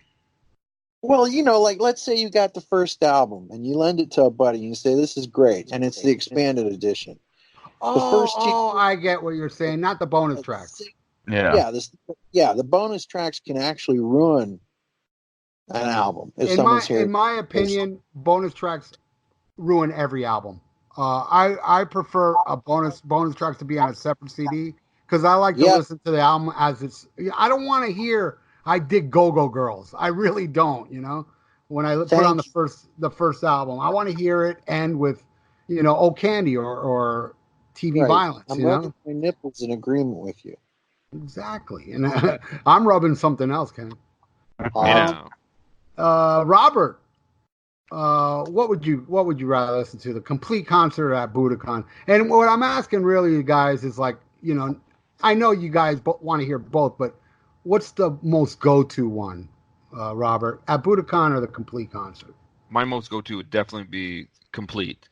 Well, like, let's say you got the first album and you lend it to a buddy and you say, this is great, and it's the expanded edition. I get what you're saying. Not the bonus tracks. Yeah. The bonus tracks can actually ruin an album. In my opinion, bonus tracks ruin every album. I prefer a bonus tracks to be on a separate CD because I like to listen to the album as it's. I don't want to hear I dig Go Go Girls. I really don't. When I put on the first album, I want to hear it end with, "Oh Candy" or TV Violence. I'm rubbing my nipples in agreement with you. Exactly, and I'm rubbing something else, Ken. Robert, what would you rather listen to, the complete concert at Budokan? And what I'm asking really, you guys, is like, I know you guys want to hear both, but what's the most go-to one, Robert, at Budokan or the complete concert? My most go-to would definitely be complete.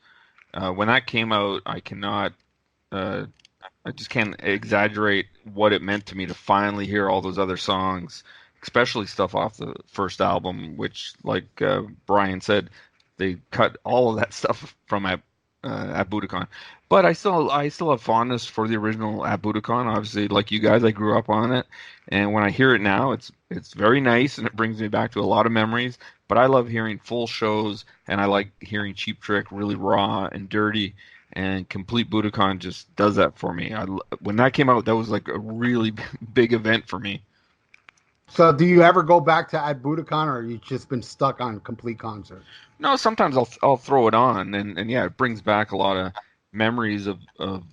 When that came out, I just can't exaggerate what it meant to me to finally hear all those other songs, especially stuff off the first album, which, like Brian said, they cut all of that stuff from at Budokan. But I still have fondness for the original at Budokan. Obviously, like you guys, I grew up on it, and when I hear it now, it's very nice and it brings me back to a lot of memories. But I love hearing full shows, and I like hearing Cheap Trick really raw and dirty. And Complete Budokan just does that for me. When that came out, that was like a really big event for me. So, do you ever go back to at Budokan, or you just been stuck on complete concert? No, sometimes I'll throw it on, and yeah, it brings back a lot of memories of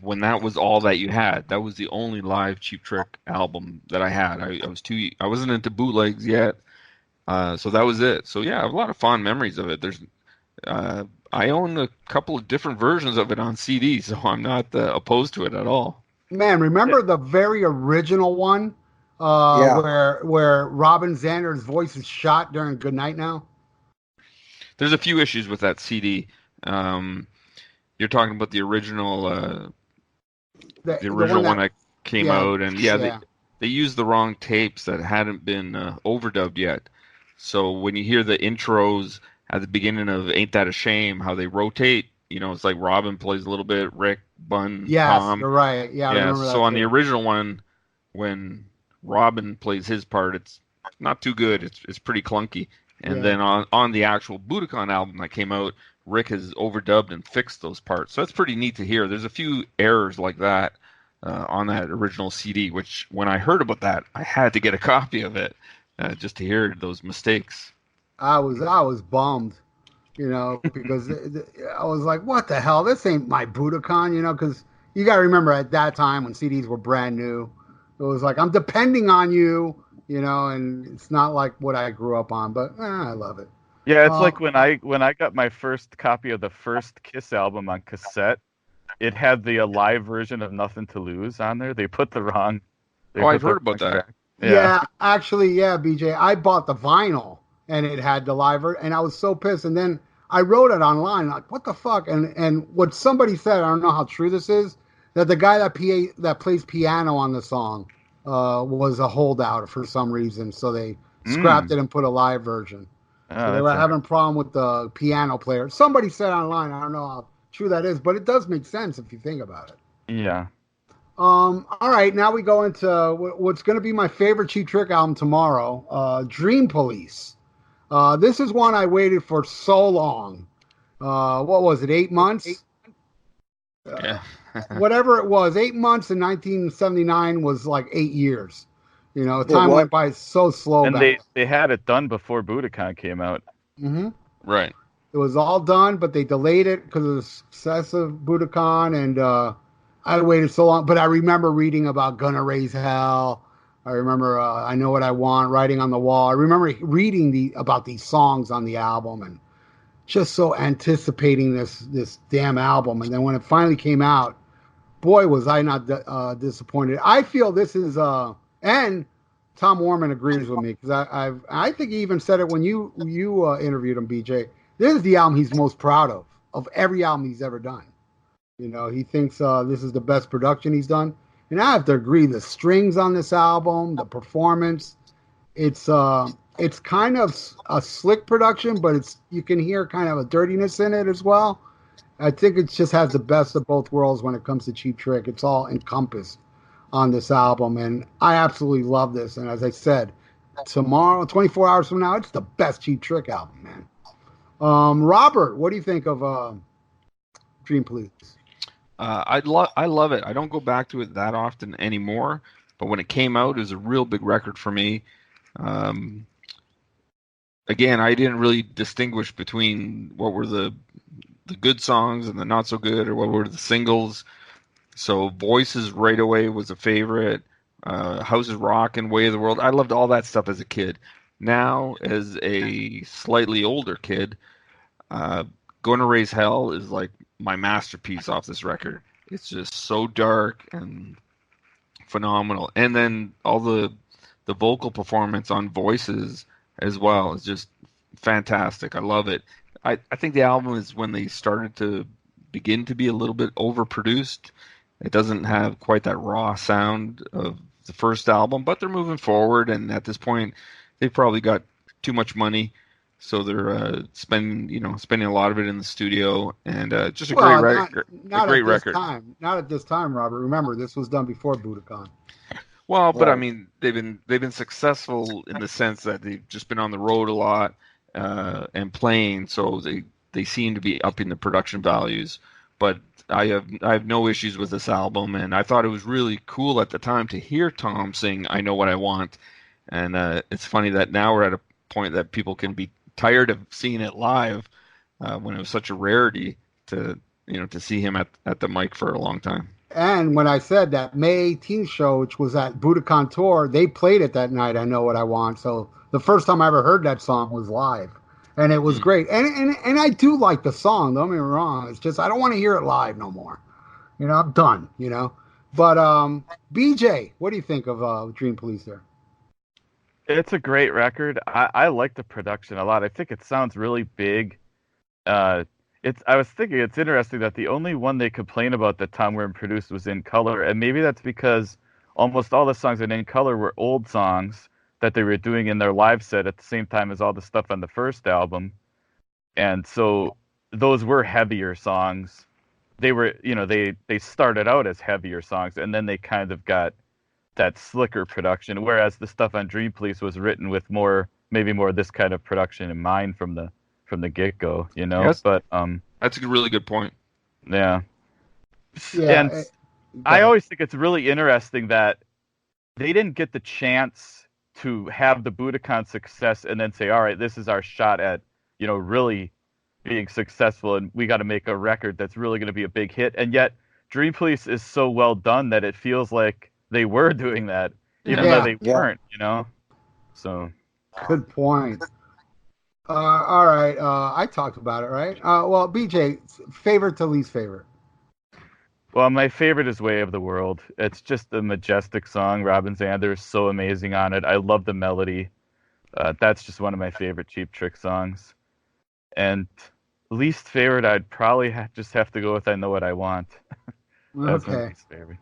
when that was all that you had. That was the only live Cheap Trick album that I had. I wasn't into bootlegs yet, so that was it. So yeah, I have a lot of fond memories of it. I own a couple of different versions of it on CD, so I'm not opposed to it at all. Man, remember the very original one where Robin Zander's voice is shot during Good Night Now? There's a few issues with that CD. You're talking about the original, the original one that came out, and they used the wrong tapes that hadn't been overdubbed yet. So when you hear the intros at the beginning of Ain't That a Shame, how they rotate, it's like Robin plays a little bit, Rick, Bun, Tom. You're right. Yeah, I remember that. So on the original one, when Robin plays his part, it's not too good. It's pretty clunky. And then on the actual Budokan album that came out, Rick has overdubbed and fixed those parts. So that's pretty neat to hear. There's a few errors like that on that original CD, which when I heard about that, I had to get a copy of it just to hear those mistakes. I was bummed, because I was like, what the hell? This ain't my Budokan, because you got to remember at that time when CDs were brand new, it was like, I'm depending on you, and it's not like what I grew up on, but I love it. Yeah, it's like when I got my first copy of the first Kiss album on cassette, it had the live version of Nothing to Lose on there. They put the wrong. I've heard about that. Yeah, actually, yeah, BJ. I bought the vinyl and it had the live and I was so pissed. And then I wrote it online, like, what the fuck? And what somebody said, I don't know how true this is, that the guy that plays piano on the song was a holdout for some reason. So they scrapped it and put a live version. So Oh, they were that's having a problem with the piano player. Somebody said online, I don't know how true that is, but it does make sense if you think about it. yeah. All right, now we go into what's going to be my favorite Cheap Trick album tomorrow, Dream Police. This is one I waited for so long. What was it, 8 months? Yeah. Whatever it was, 8 months in 1979 was like 8 years. You know, It time was. went by so slow And back. they had it done before Budokan came out. hmm Right. It was all done, but they delayed it because of the success of Budokan, and I waited so long. But I remember reading about Gonna Raise Hell. I remember I Know What I Want, writing on the wall. I remember reading about these songs on the album, and just so anticipating this damn album. And then when it finally came out, boy, was I not disappointed. I feel this is and Tom Warman agrees with me because I think he even said it when you interviewed him, BJ. This is the album he's most proud of every album he's ever done. You know, he thinks this is the best production he's done, and I have to agree. The strings on this album, the performance, it's kind of a slick production, but you can hear kind of a dirtiness in it as well. I think it just has the best of both worlds when it comes to Cheap Trick. It's all encompassed on this album, and I absolutely love this. And as I said, tomorrow, 24 hours from now, it's the best Cheap Trick album, man. Robert, what do you think of Dream Police? I love it. I don't go back to it that often anymore, but when it came out, it was a real big record for me. Um, Again, I didn't really distinguish between what were the good songs and the not so good, or what were the singles. So Voices right away was a favorite. Houses Rockin', Way of the World. I loved all that stuff as a kid. Now, as a slightly older kid, uh, Gonna Raise Hell is like my masterpiece off this record. It's just so dark and phenomenal. And then all the vocal performance on Voices as well is just fantastic. I love it. I think the album is when they started to begin to be a little bit overproduced. It doesn't have quite that raw sound of the first album, but they're moving forward, and at this point, they've probably got too much money, so they're spending a lot of it in the studio, and just a great record. Not A great at this record. time. Not at this time, Robert. Remember, this was done before Budokan. Well, but I Right. mean, they've been successful in the sense that they've just been on the road a lot and playing, so they seem to be upping the production values. But I have no issues with this album, and I thought it was really cool at the time to hear Tom sing "I Know What I Want," and it's funny that now we're at a point that people can be tired of seeing it live when it was such a rarity to see him at the mic for a long time. And when I said that May 18th show, which was at Budokan Tour, they played it that night. I Know What I Want. So the first time I ever heard that song was live, and it was great. And I do like the song. Don't get me wrong. It's just I don't want to hear it live no more. You know, I'm done. You know. But BJ, what do you think of Dream Police there? It's a great record. I like the production a lot. I think it sounds really big. I was thinking it's interesting that the only one they complain about that Tom Warren produced was In Color, and maybe that's because almost all the songs in Color were old songs that they were doing in their live set at the same time as all the stuff on the first album, and so those were heavier songs. They were, they started out as heavier songs, and then they kind of got that slicker production, whereas the stuff on Dream Police was written with maybe more this kind of production in mind from the get-go, Yes. But That's a really good point. yeah. Yeah, And I always think it's really interesting that they didn't get the chance to have the Budokan success and then say, all right, this is our shot at, really being successful, and we got to make a record that's really going to be a big hit. And yet Dream Police is so well done that it feels like they were doing that, even though they weren't, So good point. All right. I talked about it, right? Well, BJ, favorite to least favorite. Well, my favorite is Way of the World. It's just a majestic song. Robin Zander is so amazing on it. I love the melody. That's just one of my favorite Cheap Trick songs. And least favorite, I'd probably just have to go with I Know What I Want. That's my Okay. least favorite.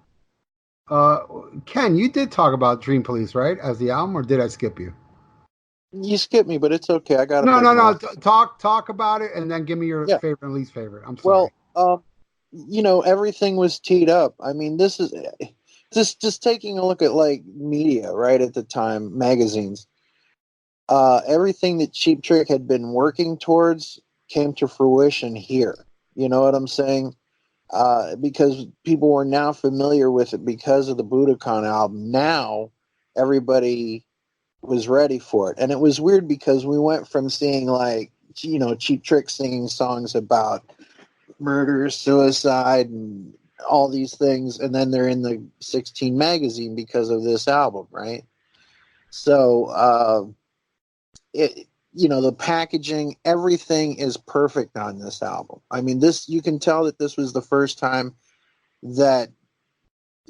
Uh, Ken, you did talk about Dream Police, right, as the album, or did I skip you? You skipped me, but it's okay. I got to No, pick no, no. mine. Talk about it, and then give me your Yeah. favorite and least favorite. I'm sorry. Well, everything was teed up. I mean, this is just taking a look at like media right at the time, magazines. Everything that Cheap Trick had been working towards came to fruition here. You know what I'm saying? Because people were now familiar with it because of the Budokan album. Now everybody was ready for it, and it was weird because we went from seeing like Cheap Trick singing songs about murder, suicide, and all these things, and then they're in the 16 magazine because of this album, right? So the packaging, everything is perfect on this album. I mean, this, you can tell that this was the first time that,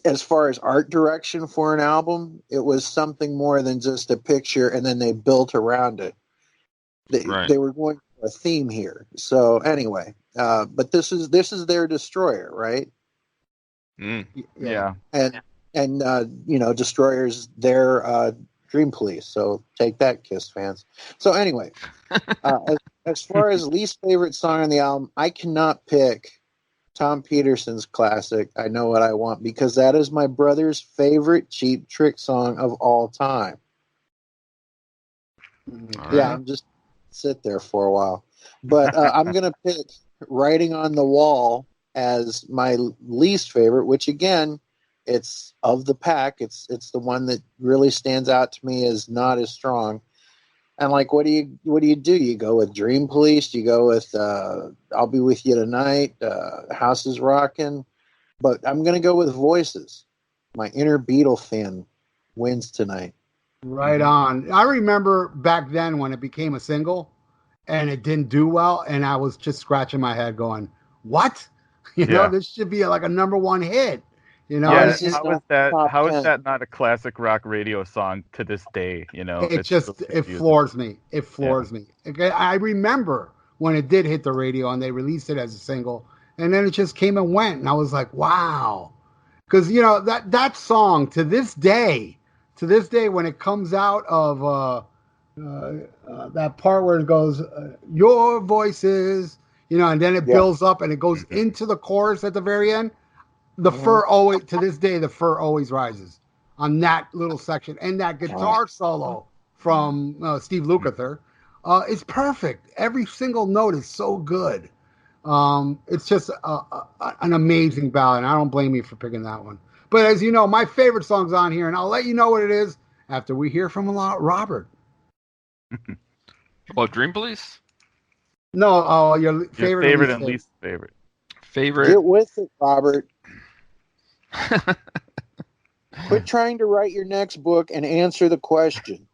as far as art direction for an album, it was something more than just a picture and then they built around it. Right. They were going for a theme here. So anyway, but this is their Destroyer, right? Mm. Yeah. And Destroyer's their Dream Police. So take that, Kiss fans. So anyway, as far as least favorite song on the album, I cannot pick Tom Peterson's classic, I Know What I Want, because that is my brother's favorite Cheap Trick song of all time. All Yeah, right. I'm just sit there for a while. But I'm going to pick Writing on the Wall as my least favorite, which again, it's of the pack. It's the one that really stands out to me as not as strong. And like, what do you do? You go with Dream Police? You go with I'll Be With You Tonight? House is Rockin'? But I'm going to go with Voices. My inner Beatle fan wins tonight. Right on. I remember back then when it became a single and it didn't do well, and I was just scratching my head going, what? Yeah. This should be like a number one hit. How Yeah, is this how is not that? top How is 10? that not a classic rock radio song to this day? It It's so just, it confusing. floors me. It Yeah, floors me. Okay, I remember when it did hit the radio and they released it as a single, and then it just came and went, and I was like, wow. Because that song to this day when it comes out of that part where it goes your voices, and then it Yeah. builds up and it goes hmm into the chorus at the very end. The Mhm. fur always, to this day, the fur always rises on that little section, and that guitar solo from Steve Lukather is perfect. Every single note is so good. It's just an amazing ballad, and I don't blame you for picking that one. But as you know, my favorite song's on here, and I'll let you know what it is after we hear from Robert. About Dream Police? No, your your favorite and favorite least and favorite. least favorite. Favorite? Get with it, Robert. Quit trying to write your next book and answer the question.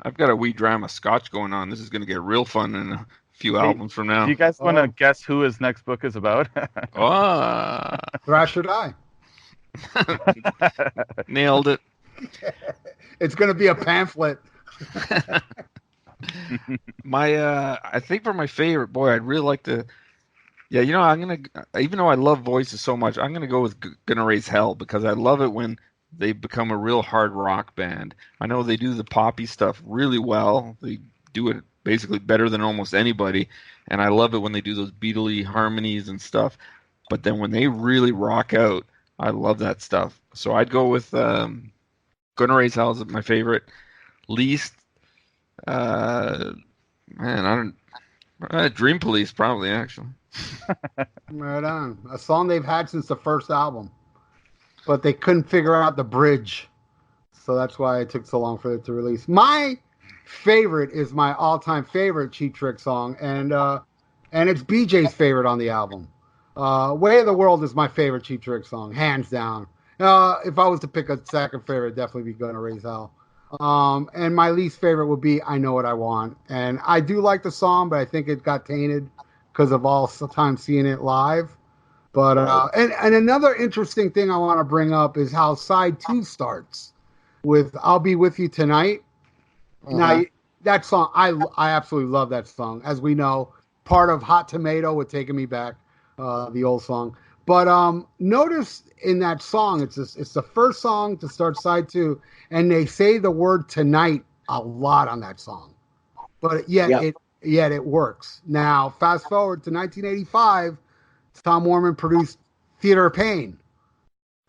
I've got a wee drama scotch going on. This is going to get real fun in a few Hey, albums from do now. you guys want to Oh, guess who his next book is about? Ah, Thrash or Die. nailed it. It's going to be a pamphlet. I think for my favorite, boy, I'd really like to. Yeah, I'm gonna. Even though I love Voices so much, I'm gonna go with Gonna Raise Hell because I love it when they become a real hard rock band. I know they do the poppy stuff really well. They do it basically better than almost anybody, and I love it when they do those Beatley harmonies and stuff. But then when they really rock out, I love that stuff. So I'd go with Gonna Raise Hell is my favorite. Least, uh, man, I don't. Dream Police probably actually. Right on. A song they've had since the first album, but they couldn't figure out the bridge. So that's why it took so long for it to release. My favorite is my all-time favorite Cheap Trick song, and it's BJ's favorite on the album. Way of the World is my favorite Cheap Trick song, hands down. If I was to pick a second favorite, it'd definitely be Gonna Raise Hell. And my least favorite would be I Know What I Want. And I do like the song, but I think it got tainted because of all the time seeing it live. But and another interesting thing I want to bring up is how side 2 starts with "I'll Be With You Tonight." Now that song, I absolutely love that song. As we know, part of Hot Tomato with "Taking Me Back," the old song. But notice in that song, it's the first song to start side 2, and they say the word "tonight" a lot on that song. But yet it works. Now, fast forward to 1985, Tom Warman produced "Theater of Pain,"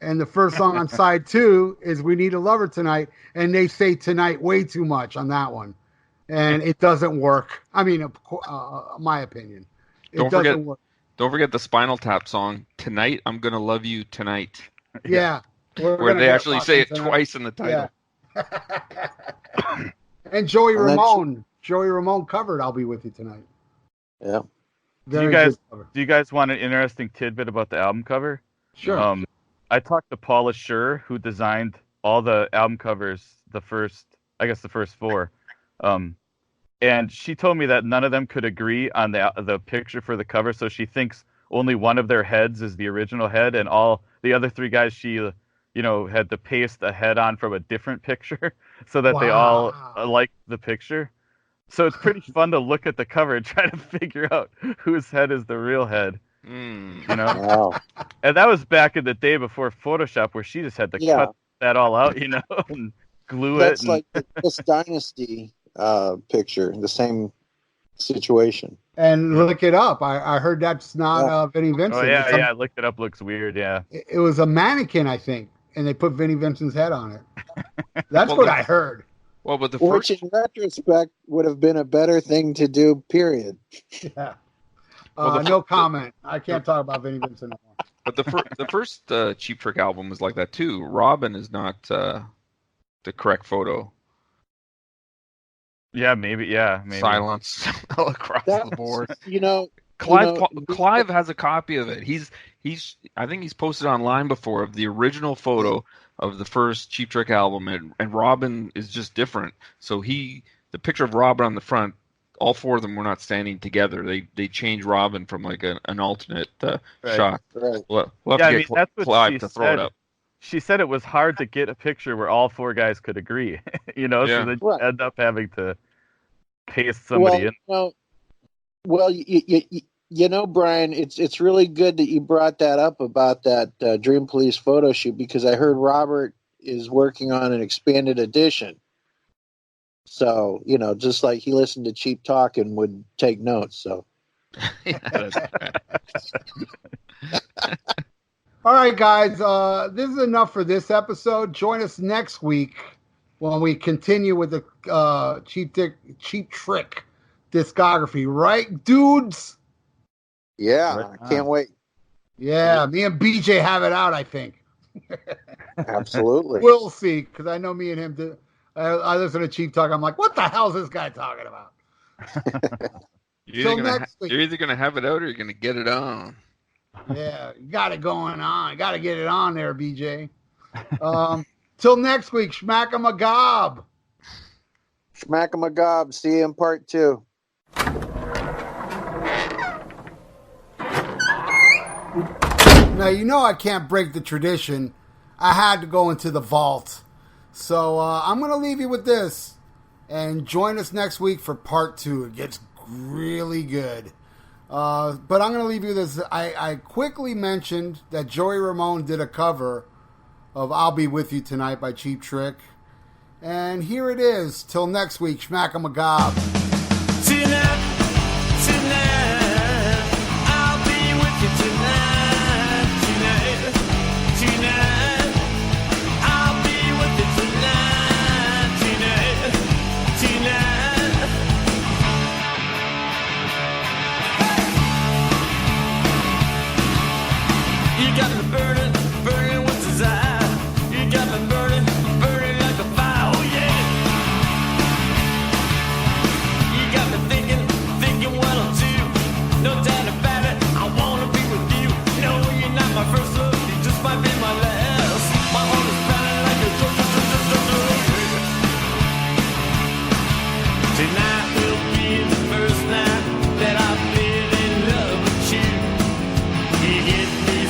and the first song on side 2 is "We Need a Lover Tonight," and they say "tonight" way too much on that one, and it doesn't work. I mean, my opinion, doesn't work. Don't forget the Spinal Tap song, "Tonight I'm Gonna Love You Tonight." Yeah. Where they actually say it twice in the title. Yeah. And Joey Ramone covered "I'll Be With You Tonight." Yeah. Do you guys want an interesting tidbit about the album cover? Sure. I talked to Paula Schur, who designed all the album covers, the first 4. And she told me that none of them could agree on the picture for the cover, so she thinks only one of their heads is the original head, and all the other 3 guys she had to paste a head on from a different picture so that they all like the picture. So it's pretty fun to look at the cover and try to figure out whose head is the real head. Wow. And that was back in the day before Photoshop, where she just had to cut that all out, and glue That's it. That's like this Dynasty picture, the same situation. And look it up. I heard that's not Vinnie Vincent. Oh yeah, I looked it up. Looks weird. Yeah, it was a mannequin, I think, and they put Vinnie Vincent's head on it. That's what I heard. Well, but which in retrospect would have been a better thing to do. Period. Yeah. No comment. I can't talk about Vinnie Vincent anymore. But the first Cheap Trick album was like that too. Robin is not the correct photo. Yeah, maybe. Silence all across the board. Clive has a copy of it. I think he's posted online before of the original photo of the first Cheap Trick album, and Robin is just different. So the picture of Robin on the front, all 4 of them were not standing together. They changed Robin from like an alternate shot. Right. We'll have to get Clive to throw it up. She said it was hard to get a picture where all 4 guys could agree, so they end up having to paste somebody in. Brian, it's really good that you brought that up about that Dream Police photo shoot, because I heard Robert is working on an expanded edition. So, just like he listened to Cheap Talk and would take notes. So. All right, guys, this is enough for this episode. Join us next week when we continue with the Cheap Trick discography, right, dudes? Yeah, right. I can't wait. Yeah, me and BJ have it out, I think. Absolutely. We'll see, because I know me and him do. I listen to Cheap Talk. I'm like, what the hell is this guy talking about? You're either going to have it out or you're going to get it on. Yeah, you got it going on. Got to get it on there, BJ. Till next week, Schmack 'em a gob. Schmack 'em a gob. See you in part 2. Now, I can't break the tradition. I had to go into the vault. So I'm going to leave you with this. And join us next week for part 2. It gets really good. But I'm going to leave you with this. I quickly mentioned that Joey Ramone did a cover of "I'll Be With You Tonight" by Cheap Trick. And here it is. Till next week, Schmack 'em a gob. Tonight, I'll be with you tonight. Tonight, I'll be with you tonight. Tonight. You got me burning with desire. You got me burning like a fire. Oh yeah. You got me thinking what I'll do. No doubt about it, I wanna be with you. No, you're not my first love, you just might be my last. My heart is pounding like a drum. Tonight will be the first night that I've been in love with you. You get me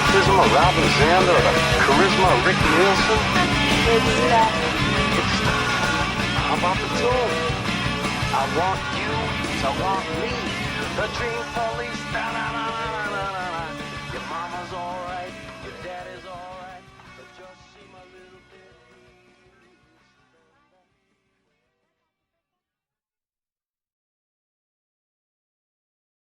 magnetism of Robin Zander or the charisma of Rick Nielsen? It's, how about the tune? I want you to want me. The dream police. Your mama's alright, your dad is alright.